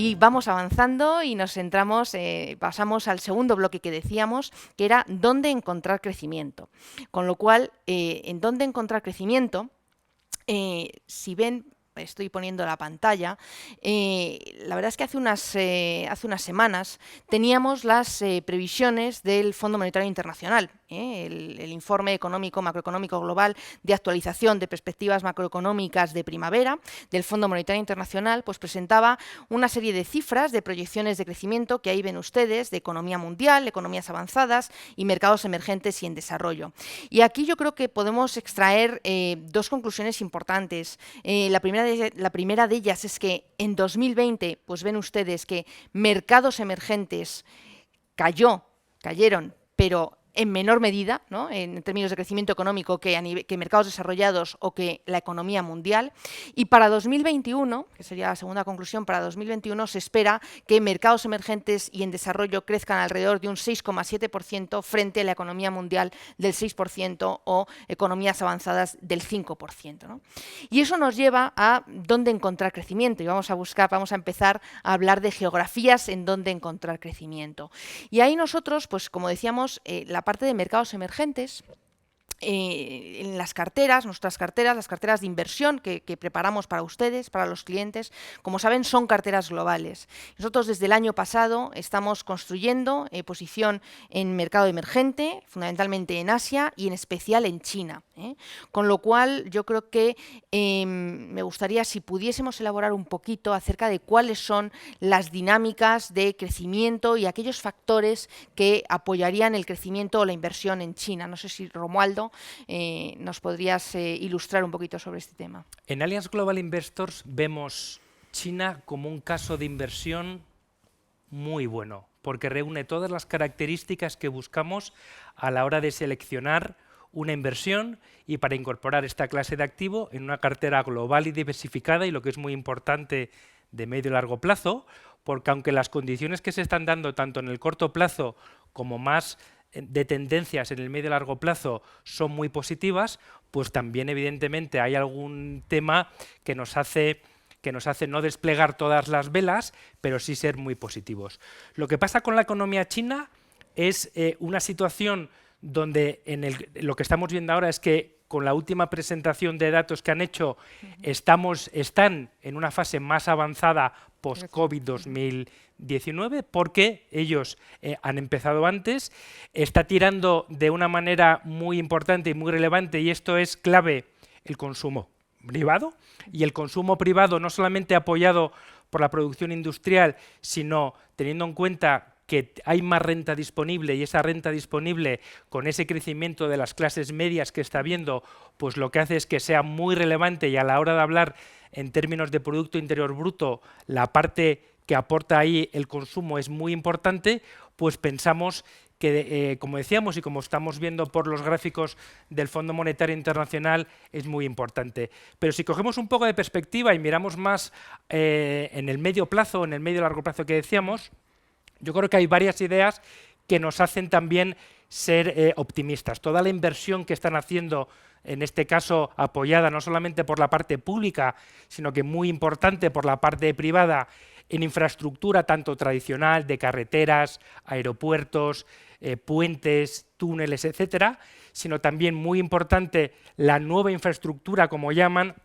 Y vamos avanzando y nos centramos, pasamos al segundo bloque que decíamos, que era dónde encontrar crecimiento. Con lo cual, en dónde encontrar crecimiento, si ven, estoy poniendo la pantalla, la verdad es que hace unas semanas teníamos las previsiones del Fondo Monetario Internacional, el informe económico, macroeconómico global de actualización de perspectivas macroeconómicas de primavera del Fondo Monetario Internacional, pues presentaba una serie de cifras de proyecciones de crecimiento que ahí ven ustedes, de economía mundial, economías avanzadas y mercados emergentes y en desarrollo. Y aquí yo creo que podemos extraer dos conclusiones importantes. La primera de ellas es que en 2020, pues ven ustedes que mercados emergentes cayeron, pero en menor medida, ¿no?, en términos de crecimiento económico que mercados desarrollados o que la economía mundial. Y para 2021, que sería la segunda conclusión, para 2021 se espera que mercados emergentes y en desarrollo crezcan alrededor de un 6,7% frente a la economía mundial del 6% o economías avanzadas del 5%, ¿no? Y eso nos lleva a dónde encontrar crecimiento. Y vamos a empezar a hablar de geografías en dónde encontrar crecimiento. Y ahí nosotros, pues como decíamos, la parte de mercados emergentes, en las carteras, las carteras de inversión que preparamos para ustedes, para los clientes, como saben, son carteras globales. Nosotros desde el año pasado estamos construyendo posición en mercado emergente, fundamentalmente en Asia y en especial en China. Con lo cual yo creo que me gustaría si pudiésemos elaborar un poquito acerca de cuáles son las dinámicas de crecimiento y aquellos factores que apoyarían el crecimiento o la inversión en China. No sé si Romualdo nos podrías ilustrar un poquito sobre este tema. En Allianz Global Investors vemos China como un caso de inversión muy bueno, porque reúne todas las características que buscamos a la hora de seleccionar una inversión y para incorporar esta clase de activo en una cartera global y diversificada, y lo que es muy importante, de medio y largo plazo, porque aunque las condiciones que se están dando tanto en el corto plazo como más de tendencias en el medio y largo plazo son muy positivas, pues también evidentemente hay algún tema que nos hace no desplegar todas las velas, pero sí ser muy positivos. Lo que pasa con la economía china es una situación donde lo que estamos viendo ahora es que con la última presentación de datos que han hecho están en una fase más avanzada post-COVID 2019, porque ellos han empezado antes, está tirando de una manera muy importante y muy relevante, y esto es clave, el consumo privado, y el consumo privado no solamente apoyado por la producción industrial, sino teniendo en cuenta que hay más renta disponible, y esa renta disponible con ese crecimiento de las clases medias que está habiendo, pues lo que hace es que sea muy relevante, y a la hora de hablar en términos de Producto Interior Bruto, la parte que aporta ahí el consumo es muy importante, pues pensamos que, como decíamos y como estamos viendo por los gráficos del Fondo Monetario Internacional, es muy importante. Pero si cogemos un poco de perspectiva y miramos más en el medio plazo, en el medio y largo plazo que decíamos, yo creo que hay varias ideas que nos hacen también ser optimistas. Toda la inversión que están haciendo, en este caso apoyada no solamente por la parte pública, sino que muy importante por la parte privada, en infraestructura tanto tradicional, de carreteras, aeropuertos, puentes, túneles, etcétera, sino también muy importante la nueva infraestructura, como llaman,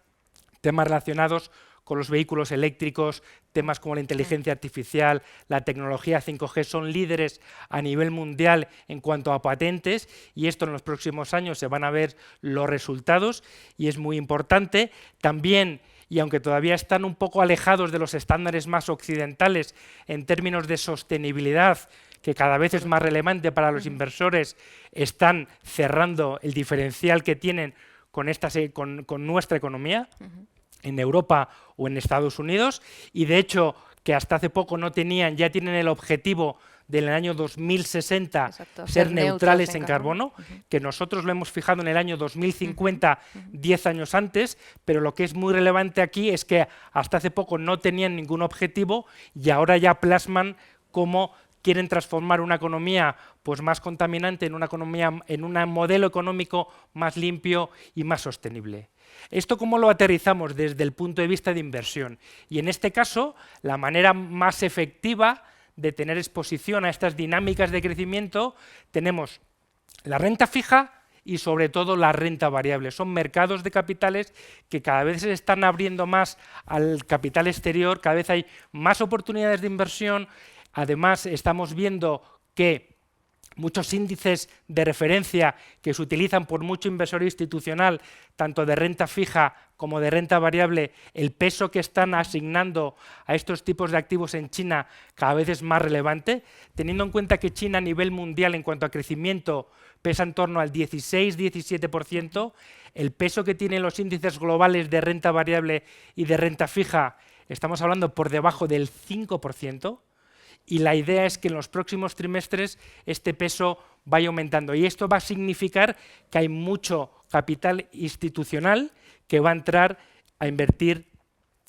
temas relacionados con los vehículos eléctricos, temas como la inteligencia artificial, la tecnología 5G, son líderes a nivel mundial en cuanto a patentes, y esto en los próximos años se van a ver los resultados, y es muy importante. También, y aunque todavía están un poco alejados de los estándares más occidentales en términos de sostenibilidad, que cada vez es más relevante para los inversores, están cerrando el diferencial que tienen con nuestra economía, en Europa o en Estados Unidos, y de hecho que hasta hace poco ya tienen el objetivo del año 2060 ser neutrales en carbono, que nosotros lo hemos fijado en el año 2050, 10 años antes, pero lo que es muy relevante aquí es que hasta hace poco no tenían ningún objetivo y ahora ya plasman cómo quieren transformar una economía pues más contaminante en un modelo económico más limpio y más sostenible. ¿Esto cómo lo aterrizamos desde el punto de vista de inversión? Y en este caso, la manera más efectiva de tener exposición a estas dinámicas de crecimiento, tenemos la renta fija y sobre todo la renta variable. Son mercados de capitales que cada vez se están abriendo más al capital exterior, cada vez hay más oportunidades de inversión. Además, estamos viendo que muchos índices de referencia que se utilizan por mucho inversor institucional, tanto de renta fija como de renta variable, el peso que están asignando a estos tipos de activos en China cada vez es más relevante, teniendo en cuenta que China a nivel mundial en cuanto a crecimiento pesa en torno al 16-17%, el peso que tienen los índices globales de renta variable y de renta fija, estamos hablando por debajo del 5%, y la idea es que en los próximos trimestres este peso vaya aumentando. Y esto va a significar que hay mucho capital institucional que va a entrar a invertir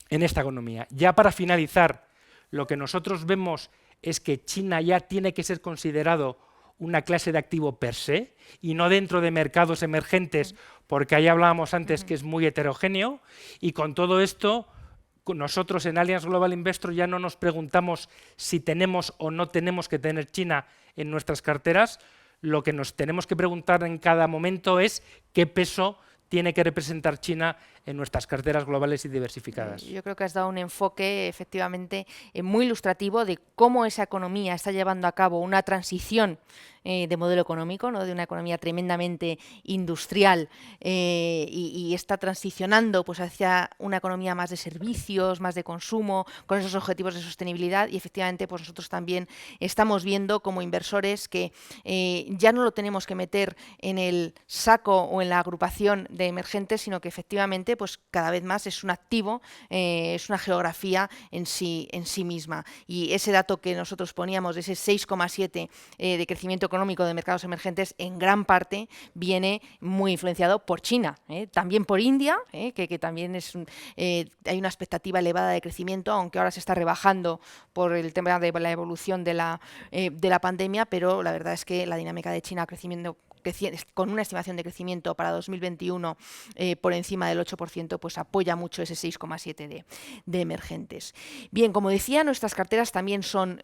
en esta economía. Ya para finalizar, lo que nosotros vemos es que China ya tiene que ser considerado una clase de activo per se y no dentro de mercados emergentes, porque ahí hablábamos antes que es muy heterogéneo, y con todo esto nosotros en Allianz Global Investor ya no nos preguntamos si tenemos o no tenemos que tener China en nuestras carteras. Lo que nos tenemos que preguntar en cada momento es qué peso tiene que representar China en nuestras carteras globales y diversificadas. Yo creo que has dado un enfoque efectivamente muy ilustrativo de cómo esa economía está llevando a cabo una transición de modelo económico, ¿no? De una economía tremendamente industrial y está transicionando pues, hacia una economía más de servicios, más de consumo, con esos objetivos de sostenibilidad, y efectivamente pues, nosotros también estamos viendo como inversores que ya no lo tenemos que meter en el saco o en la agrupación de emergentes, sino que efectivamente pues cada vez más es un activo, es una geografía en sí misma. Y ese dato que nosotros poníamos de ese 6,7 de crecimiento económico de mercados emergentes, en gran parte viene muy influenciado por China, también por India, que también es hay una expectativa elevada de crecimiento, aunque ahora se está rebajando por el tema de la evolución de la pandemia, pero la verdad es que la dinámica de China crecimiento con una estimación de crecimiento para 2021 por encima del 8%, pues apoya mucho ese 6,7 de emergentes. Bien, como decía, nuestras carteras también son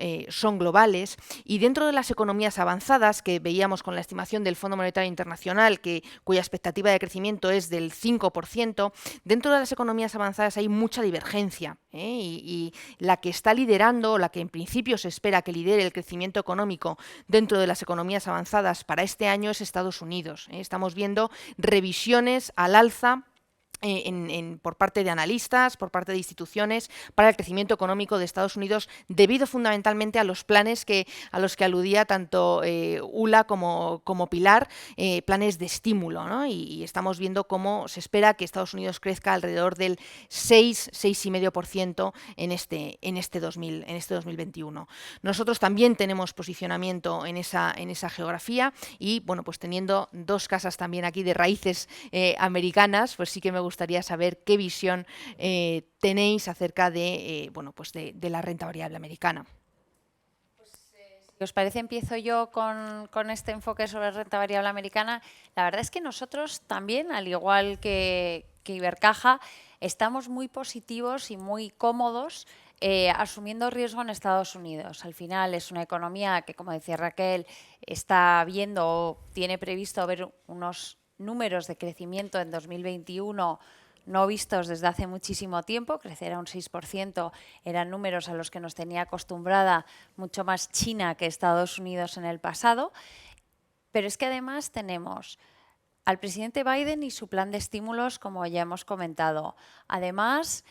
globales, y dentro de las economías avanzadas que veíamos con la estimación del Fondo Monetario Internacional, cuya expectativa de crecimiento es del 5%, dentro de las economías avanzadas hay mucha divergencia, y la que está liderando, o la que en principio se espera que lidere el crecimiento económico dentro de las economías avanzadas para este año es Estados Unidos. Estamos viendo revisiones al alza por parte de analistas, por parte de instituciones, para el crecimiento económico de Estados Unidos, debido fundamentalmente a los planes a los que aludía tanto Ula como Pilar, planes de estímulo, ¿no? Y estamos viendo cómo se espera que Estados Unidos crezca alrededor del 6,5% en este 2021. Nosotros también tenemos posicionamiento en esa geografía, y bueno, pues teniendo dos casas también aquí de raíces americanas, pues sí que me gustaría saber qué visión tenéis acerca de la renta variable americana. Si os parece, empiezo yo con este enfoque sobre renta variable americana. La verdad es que nosotros también, al igual que Ibercaja, estamos muy positivos y muy cómodos asumiendo riesgo en Estados Unidos. Al final es una economía que, como decía Raquel, está viendo o tiene previsto ver unos números de crecimiento en 2021 no vistos desde hace muchísimo tiempo. Crecer a un 6% eran números a los que nos tenía acostumbrada mucho más China que Estados Unidos en el pasado. Pero es que además tenemos al presidente Biden y su plan de estímulos, como ya hemos comentado. Además,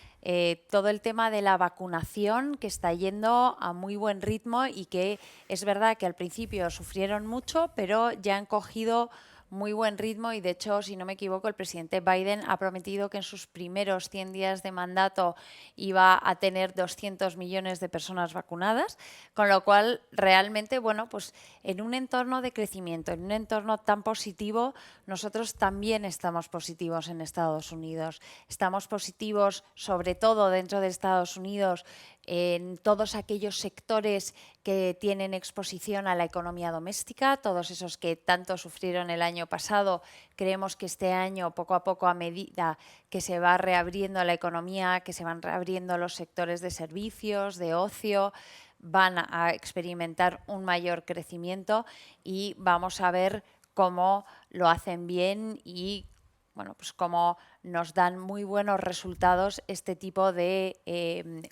todo el tema de la vacunación, que está yendo a muy buen ritmo y que es verdad que al principio sufrieron mucho, pero ya han cogido muy buen ritmo, y de hecho, si no me equivoco, el presidente Biden ha prometido que en sus primeros 100 días de mandato iba a tener 200 millones de personas vacunadas, con lo cual realmente, bueno, pues en un entorno de crecimiento, en un entorno tan positivo, nosotros también estamos positivos en Estados Unidos. Estamos positivos sobre todo dentro de Estados Unidos en todos aquellos sectores que tienen exposición a la economía doméstica, todos esos que tanto sufrieron el año pasado. Creemos que este año, poco a poco, a medida que se va reabriendo la economía, que se van reabriendo los sectores de servicios, de ocio, van a experimentar un mayor crecimiento y vamos a ver cómo lo hacen bien y bueno, pues cómo nos dan muy buenos resultados este tipo de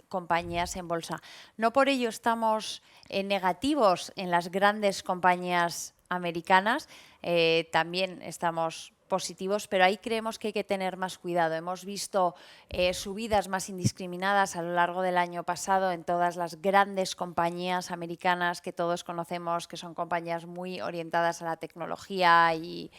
compañías en bolsa. No por ello estamos negativos en las grandes compañías americanas, también estamos positivos, pero ahí creemos que hay que tener más cuidado. Hemos visto subidas más indiscriminadas a lo largo del año pasado en todas las grandes compañías americanas que todos conocemos, que son compañías muy orientadas a la tecnología y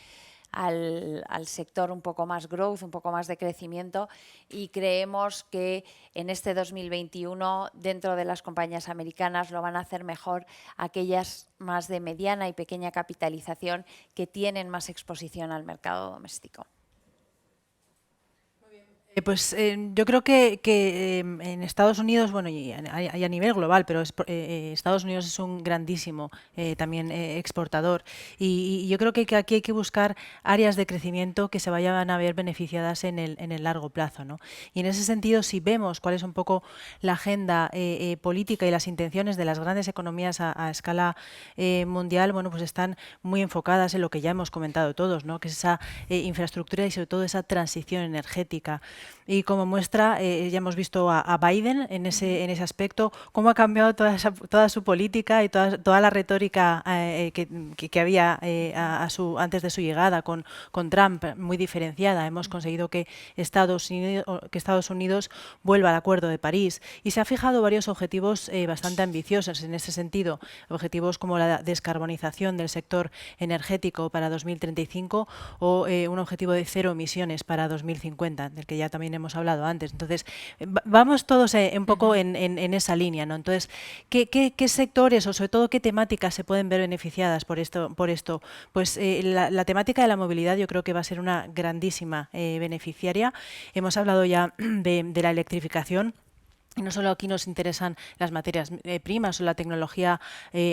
al sector un poco más growth, un poco más de crecimiento, y creemos que en este 2021 dentro de las compañías americanas lo van a hacer mejor aquellas más de mediana y pequeña capitalización que tienen más exposición al mercado doméstico. Pues yo creo que en Estados Unidos, bueno, y a nivel global, pero Estados Unidos es un grandísimo también exportador y yo creo que aquí hay que buscar áreas de crecimiento que se vayan a ver beneficiadas en el largo plazo, ¿no? Y en ese sentido, si vemos cuál es un poco la agenda política y las intenciones de las grandes economías a escala mundial, bueno, pues están muy enfocadas en lo que ya hemos comentado todos, ¿no? Que es esa infraestructura y sobre todo esa transición energética. Y como muestra, ya hemos visto a Biden en ese aspecto, cómo ha cambiado toda su política y toda la retórica que había antes de su llegada con Trump, muy diferenciada. Hemos conseguido que Estados Unidos vuelva al Acuerdo de París y se ha fijado varios objetivos bastante ambiciosos en ese sentido. Objetivos como la descarbonización del sector energético para 2035 o un objetivo de 0 emisiones para 2050, del que ya también hemos hablado antes. Entonces, vamos todos un poco en esa línea, ¿no? Entonces, ¿qué sectores o sobre todo qué temáticas se pueden ver beneficiadas por esto? Pues la temática de la movilidad yo creo que va a ser una grandísima beneficiaria. Hemos hablado ya de la electrificación. Y no solo aquí nos interesan las materias primas o la tecnología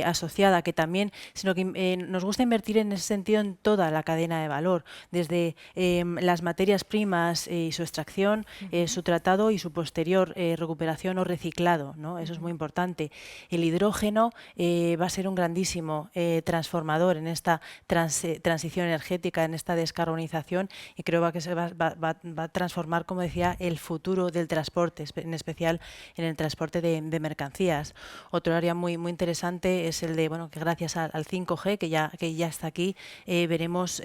asociada, que también, sino que nos gusta invertir en ese sentido en toda la cadena de valor, desde las materias primas y su extracción, su tratado y su posterior recuperación o reciclado, ¿no? Eso es muy importante. El hidrógeno va a ser un grandísimo transformador en esta transición energética, en esta descarbonización, y creo que va a transformar, como decía, el futuro del transporte, en especial en el transporte de mercancías. Otro área muy interesante es el de, bueno, que gracias al 5G, que ya está aquí, veremos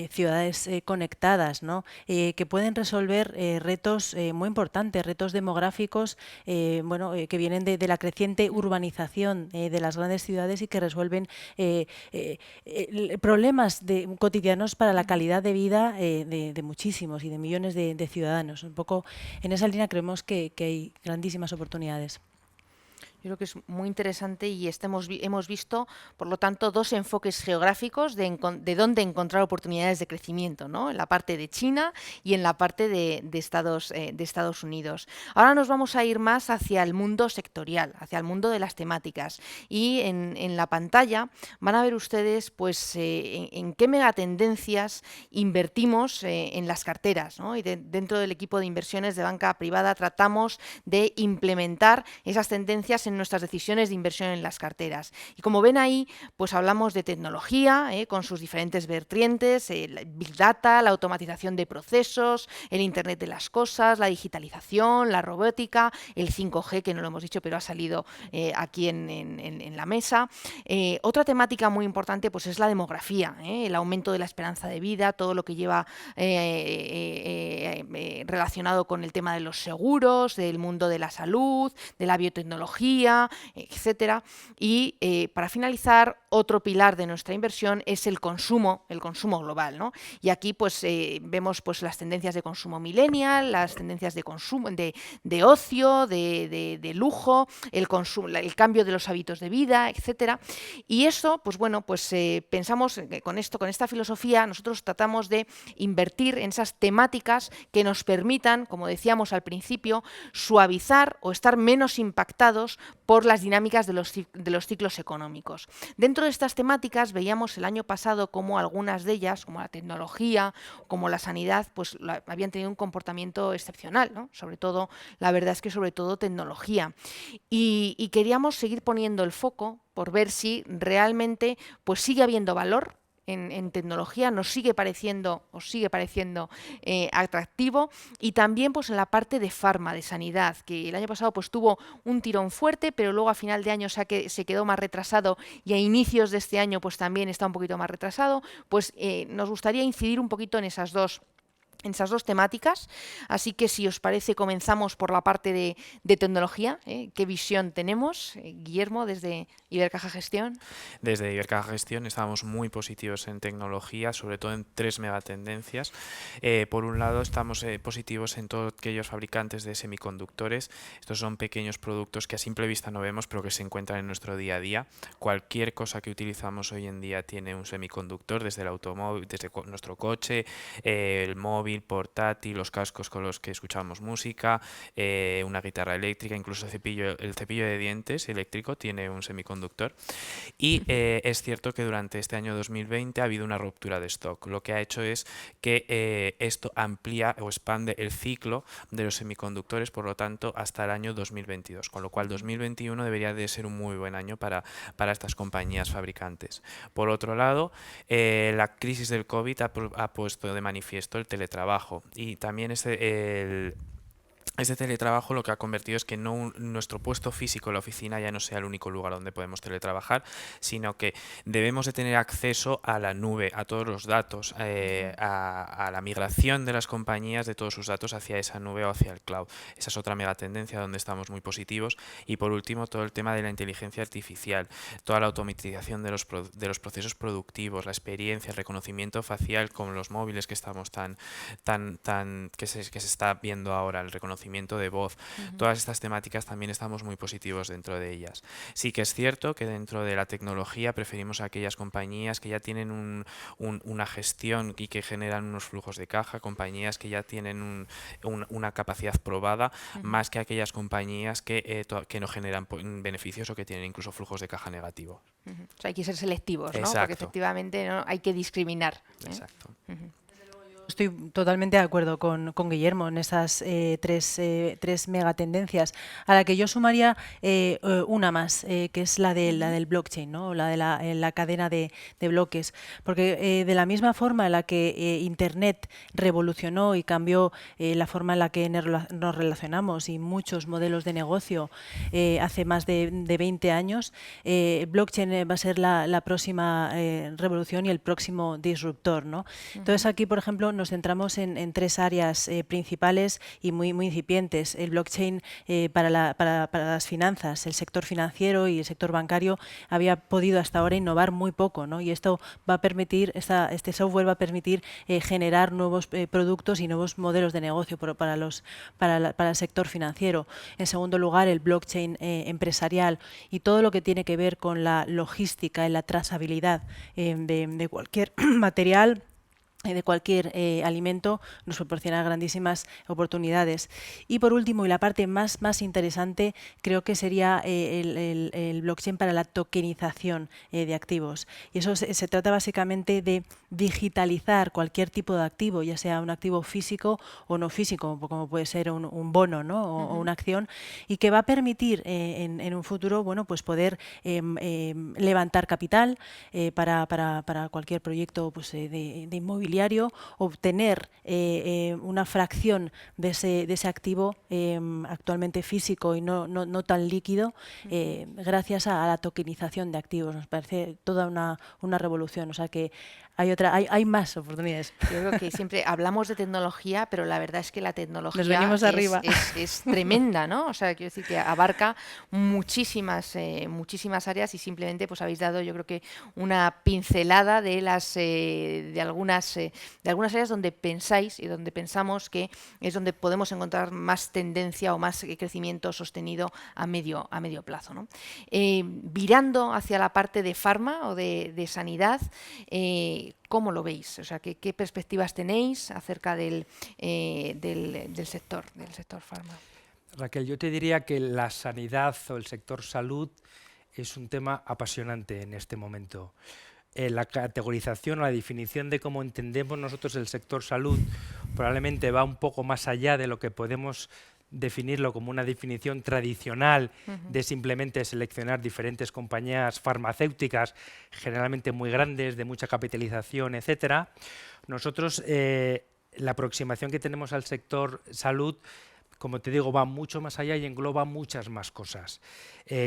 ciudades conectadas, ¿no? Que pueden resolver retos muy importantes, retos demográficos, que vienen de la creciente urbanización de las grandes ciudades y que resuelven problemas cotidianos para la calidad de vida de muchísimos y de millones de ciudadanos. Un poco en esa línea creemos que hay grandísimas oportunidades. Yo creo que es muy interesante y hemos visto, por lo tanto, dos enfoques geográficos de dónde encontrar oportunidades de crecimiento, ¿no? En la parte de China y en la parte de Estados Unidos. Ahora nos vamos a ir más hacia el mundo sectorial, hacia el mundo de las temáticas. Y en la pantalla van a ver ustedes pues, en qué megatendencias invertimos en las carteras, ¿no? Y dentro del equipo de inversiones de banca privada tratamos de implementar esas tendencias en nuestras decisiones de inversión en las carteras. Y como ven ahí, pues hablamos de tecnología, con sus diferentes vertientes, el Big Data, la automatización de procesos, el Internet de las cosas, la digitalización, la robótica, el 5G, que no lo hemos dicho, pero ha salido aquí en la mesa. Otra temática muy importante pues es la demografía, el aumento de la esperanza de vida, todo lo que lleva relacionado con el tema de los seguros, del mundo de la salud, de la biotecnología, tecnología, etcétera. Y para finalizar, otro pilar de nuestra inversión es el consumo global, ¿no? Y aquí pues vemos pues las tendencias de consumo millennial, las tendencias de consumo de ocio, de lujo, el cambio de los hábitos de vida, etcétera. Y eso, pues bueno, pues pensamos que con esta filosofía nosotros tratamos de invertir en esas temáticas que nos permitan, como decíamos al principio, suavizar o estar menos impactados por las dinámicas de los ciclos económicos. Dentro de estas temáticas veíamos el año pasado como algunas de ellas, como la tecnología, como la sanidad, pues habían tenido un comportamiento excepcional, ¿no? Sobre todo, la verdad es que sobre todo tecnología. Y queríamos seguir poniendo el foco por ver si realmente pues sigue habiendo valor en tecnología, nos sigue pareciendo atractivo, y también pues en la parte de farma, de sanidad, que el año pasado pues tuvo un tirón fuerte, pero luego a final de año se quedó más retrasado, y a inicios de este año pues también está un poquito más retrasado. Pues nos gustaría incidir un poquito en esas dos temáticas. Así que si os parece, comenzamos por la parte de tecnología. ¿Qué visión tenemos, Guillermo, desde Ibercaja Gestión? Desde Ibercaja Gestión estamos muy positivos en tecnología, sobre todo en 3 megatendencias. Por un lado, estamos positivos en todos aquellos fabricantes de semiconductores. Estos son pequeños productos que a simple vista no vemos, pero que se encuentran en nuestro día a día. Cualquier cosa que utilizamos hoy en día tiene un semiconductor, desde el automóvil, desde nuestro coche, el móvil, portátil, los cascos con los que escuchamos música, una guitarra eléctrica, incluso el cepillo de dientes eléctrico tiene un semiconductor. Y es cierto que durante este año 2020 ha habido una ruptura de stock. Lo que ha hecho es que esto amplía o expande el ciclo de los semiconductores, por lo tanto, hasta el año 2022, con lo cual 2021 debería de ser un muy buen año para estas compañías fabricantes. Por otro lado, la crisis del COVID ha puesto de manifiesto el teletrabajo, y también este teletrabajo lo que ha convertido es que nuestro puesto físico en la oficina ya no sea el único lugar donde podemos teletrabajar, sino que debemos de tener acceso a la nube, a todos los datos, a la migración de las compañías de todos sus datos hacia esa nube o hacia el cloud. Esa es otra megatendencia donde estamos muy positivos. Y por último, todo el tema de la inteligencia artificial, toda la automatización de los procesos productivos, la experiencia, el reconocimiento facial con los móviles que estamos que se está viendo ahora, el reconocimiento de voz. Todas estas temáticas también estamos muy positivos dentro de ellas. Sí que es cierto que dentro de la tecnología preferimos a aquellas compañías que ya tienen una gestión y que generan unos flujos de caja, compañías que ya tienen una capacidad probada, más que aquellas compañías que no generan beneficios o que tienen incluso flujos de caja negativo. O sea, hay que ser selectivos, ¿no? Exacto. Porque efectivamente no hay que discriminar. Exacto. Estoy totalmente de acuerdo con Guillermo en esas tres megatendencias, a la que yo sumaría una más, que es la del blockchain, ¿no? La de la cadena de bloques. Porque de la misma forma en la que Internet revolucionó y cambió la forma en la que nos relacionamos y muchos modelos de negocio hace más de 20 años, blockchain va a ser la próxima revolución y el próximo disruptor, ¿no? Entonces aquí, por ejemplo, nos centramos en 3 áreas principales y muy incipientes. El blockchain para las finanzas, el sector financiero y el sector bancario había podido hasta ahora innovar muy poco, ¿no? Y esto va a permitir, este software va a permitir generar nuevos productos y nuevos modelos de negocio para el sector financiero. En segundo lugar, el blockchain empresarial y todo lo que tiene que ver con la logística y la trazabilidad de cualquier material, de cualquier alimento, nos proporciona grandísimas oportunidades. Y por último, y la parte más interesante, creo que sería el blockchain para la tokenización de activos. Y eso se trata básicamente de digitalizar cualquier tipo de activo, ya sea un activo físico o no físico, como puede ser un bono, ¿no? o una acción, y que va a permitir en un futuro, bueno, pues poder levantar capital para cualquier proyecto, pues, de inmobiliario, obtener una fracción de ese activo actualmente físico y no tan líquido, gracias a la tokenización de activos. Nos parece toda una revolución. O sea que hay más oportunidades. Yo creo que siempre hablamos de tecnología, pero la verdad es que la tecnología Nos venimos arriba. es tremenda, ¿no? O sea, quiero decir que abarca muchísimas áreas y simplemente pues habéis dado, yo creo que una pincelada de de algunas áreas donde pensáis y donde pensamos que es donde podemos encontrar más tendencia o más crecimiento sostenido a medio plazo, ¿no? Virando hacia la parte de farma o de sanidad, ¿cómo lo veis? O sea, ¿qué perspectivas tenéis acerca del sector farma? Raquel, yo te diría que la sanidad o el sector salud es un tema apasionante en este momento. La categorización o la definición de cómo entendemos nosotros el sector salud probablemente va un poco más allá de lo que podemos definirlo como una definición tradicional de simplemente seleccionar diferentes compañías farmacéuticas, generalmente muy grandes, de mucha capitalización, etcétera. Nosotros, la aproximación que tenemos al sector salud, como te digo, va mucho más allá y engloba muchas más cosas,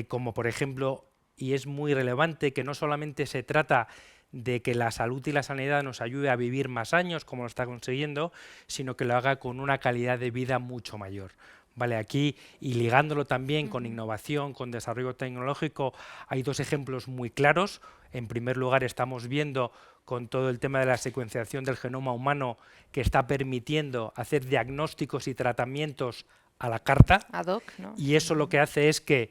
como por ejemplo, y es muy relevante, que no solamente se trata de que la salud y la sanidad nos ayude a vivir más años, como lo está consiguiendo, sino que lo haga con una calidad de vida mucho mayor. Vale, aquí, y ligándolo también con innovación, con desarrollo tecnológico, hay dos ejemplos muy claros. En primer lugar, estamos viendo con todo el tema de la secuenciación del genoma humano que está permitiendo hacer diagnósticos y tratamientos a la carta. Ad hoc, ¿no? Y eso lo que hace es que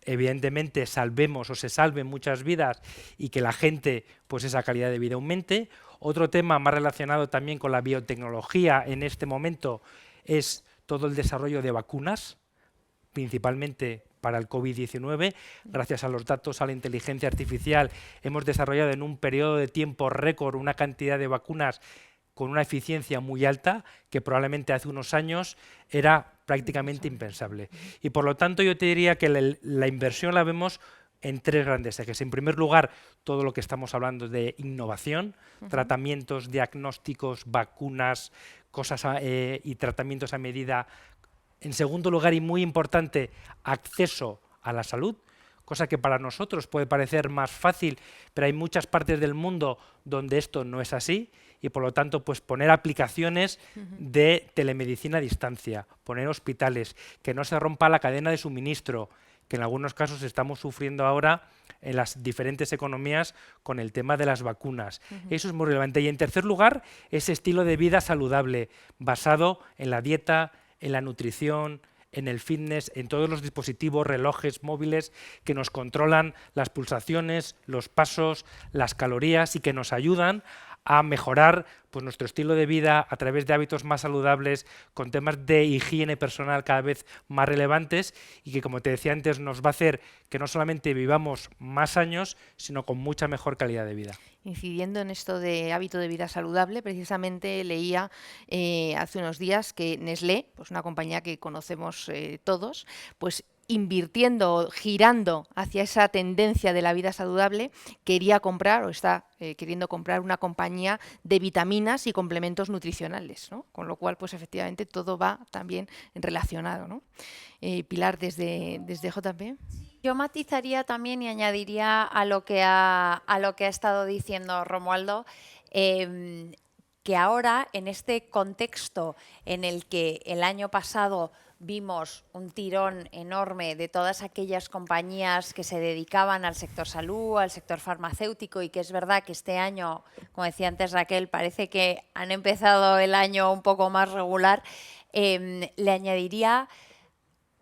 evidentemente salvemos o se salven muchas vidas y que la gente, pues esa calidad de vida aumente. Otro tema más relacionado también con la biotecnología en este momento es todo el desarrollo de vacunas, principalmente para el COVID-19. Gracias a los datos, a la inteligencia artificial, hemos desarrollado en un periodo de tiempo récord una cantidad de vacunas con una eficiencia muy alta que probablemente hace unos años era prácticamente impensable. Y por lo tanto yo te diría que la inversión la vemos en tres grandes ejes. En primer lugar, todo lo que estamos hablando de innovación, tratamientos, diagnósticos, vacunas, cosas y tratamientos a medida. En segundo lugar, y muy importante, acceso a la salud, cosa que para nosotros puede parecer más fácil, pero hay muchas partes del mundo donde esto no es así y por lo tanto pues poner aplicaciones de telemedicina a distancia, poner hospitales, que no se rompa la cadena de suministro, que en algunos casos estamos sufriendo ahora en las diferentes economías con el tema de las vacunas. Eso es muy relevante. Y en tercer lugar, ese estilo de vida saludable, basado en la dieta, en la nutrición, en el fitness, en todos los dispositivos, relojes móviles que nos controlan las pulsaciones, los pasos, las calorías y que nos ayudan a mejorar pues, nuestro estilo de vida a través de hábitos más saludables, con temas de higiene personal cada vez más relevantes y que, como te decía antes, nos va a hacer que no solamente vivamos más años, sino con mucha mejor calidad de vida. Incidiendo en esto de hábito de vida saludable, precisamente leía hace unos días que Nestlé, pues una compañía que conocemos todos, pues invirtiendo, girando hacia esa tendencia de la vida saludable, quería comprar o está queriendo comprar una compañía de vitaminas y complementos nutricionales, ¿no? Con lo cual, pues efectivamente todo va también relacionado, ¿no? Pilar, desde JP. Yo matizaría también y añadiría a lo que ha estado diciendo Romualdo, que ahora, en este contexto en el que el año pasado vimos un tirón enorme de todas aquellas compañías que se dedicaban al sector salud, al sector farmacéutico, y que es verdad que este año, como decía antes Raquel, parece que han empezado el año un poco más regular, le añadiría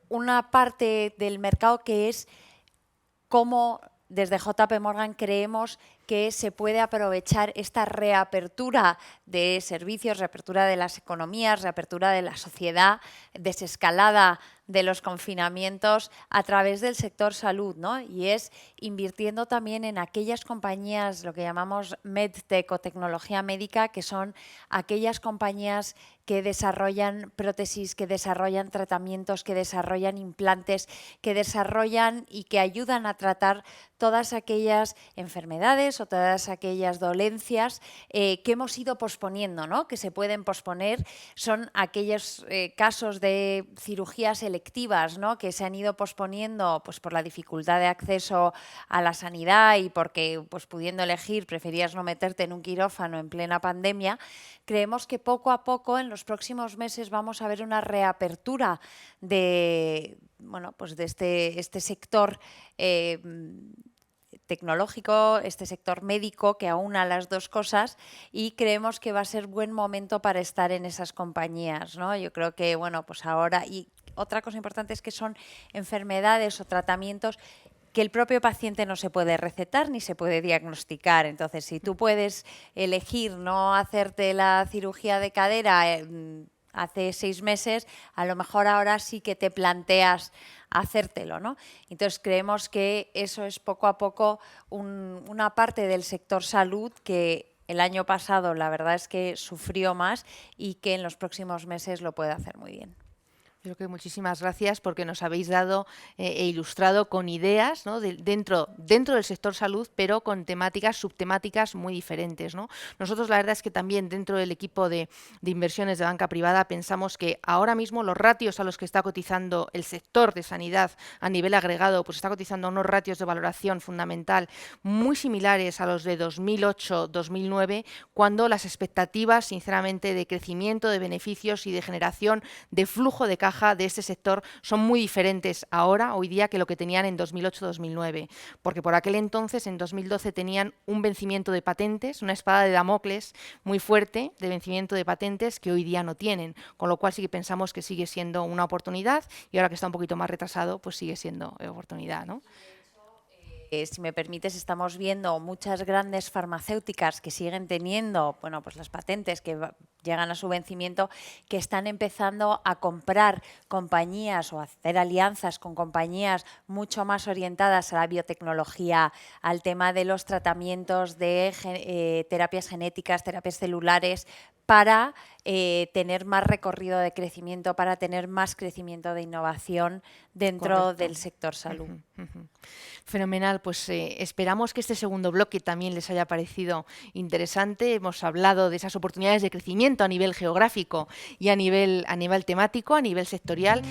una parte del mercado que es cómo desde JP Morgan creemos que se puede aprovechar esta reapertura de servicios, reapertura de las economías, reapertura de la sociedad, desescalada de los confinamientos a través del sector salud, ¿no? Y es invirtiendo también en aquellas compañías, lo que llamamos MedTech o tecnología médica, que son aquellas compañías que desarrollan prótesis, que desarrollan tratamientos, que desarrollan implantes, que desarrollan y que ayudan a tratar todas aquellas enfermedades o todas aquellas dolencias que hemos ido posponiendo, ¿no? Que se pueden posponer. Son aquellos casos de cirugías electivas, ¿no? Que se han ido posponiendo pues, por la dificultad de acceso a la sanidad y porque pues, pudiendo elegir preferías no meterte en un quirófano en plena pandemia. Creemos que poco a poco en los próximos meses vamos a ver una reapertura de, bueno, pues de este sector tecnológico, este sector médico que aúna las dos cosas, y creemos que va a ser buen momento para estar en esas compañías, ¿no? Yo creo que, bueno, pues ahora, y otra cosa importante es que son enfermedades o tratamientos que el propio paciente no se puede recetar ni se puede diagnosticar. Entonces, si tú puedes elegir no hacerte la cirugía de cadera hace 6 meses, a lo mejor ahora sí que te planteas hacértelo, ¿no? Entonces, creemos que eso es poco a poco una parte del sector salud que el año pasado la verdad es que sufrió más y que en los próximos meses lo puede hacer muy bien. Creo que muchísimas gracias porque nos habéis dado e ilustrado con ideas, ¿no? dentro del sector salud, pero con temáticas, subtemáticas muy diferentes, ¿no? Nosotros la verdad es que también dentro del equipo de inversiones de banca privada pensamos que ahora mismo los ratios a los que está cotizando el sector de sanidad a nivel agregado, pues está cotizando unos ratios de valoración fundamental muy similares a los de 2008-2009, cuando las expectativas, sinceramente, de crecimiento, de beneficios y de generación de flujo de caja de este sector son muy diferentes ahora, hoy día, que lo que tenían en 2008-2009, porque por aquel entonces, en 2012, tenían un vencimiento de patentes, una espada de Damocles muy fuerte de vencimiento de patentes que hoy día no tienen, con lo cual sí que pensamos que sigue siendo una oportunidad y ahora que está un poquito más retrasado, pues sigue siendo oportunidad, ¿no? Si me permites, estamos viendo muchas grandes farmacéuticas que siguen teniendo, bueno, pues las patentes que llegan a su vencimiento, que están empezando a comprar compañías o a hacer alianzas con compañías mucho más orientadas a la biotecnología, al tema de los tratamientos de terapias genéticas, terapias celulares, para tener más recorrido de crecimiento, para tener más crecimiento de innovación dentro Correcto. del sector salud. Fenomenal, pues esperamos que este segundo bloque también les haya parecido interesante. Hemos hablado de esas oportunidades de crecimiento a nivel geográfico y a nivel temático, a nivel sectorial.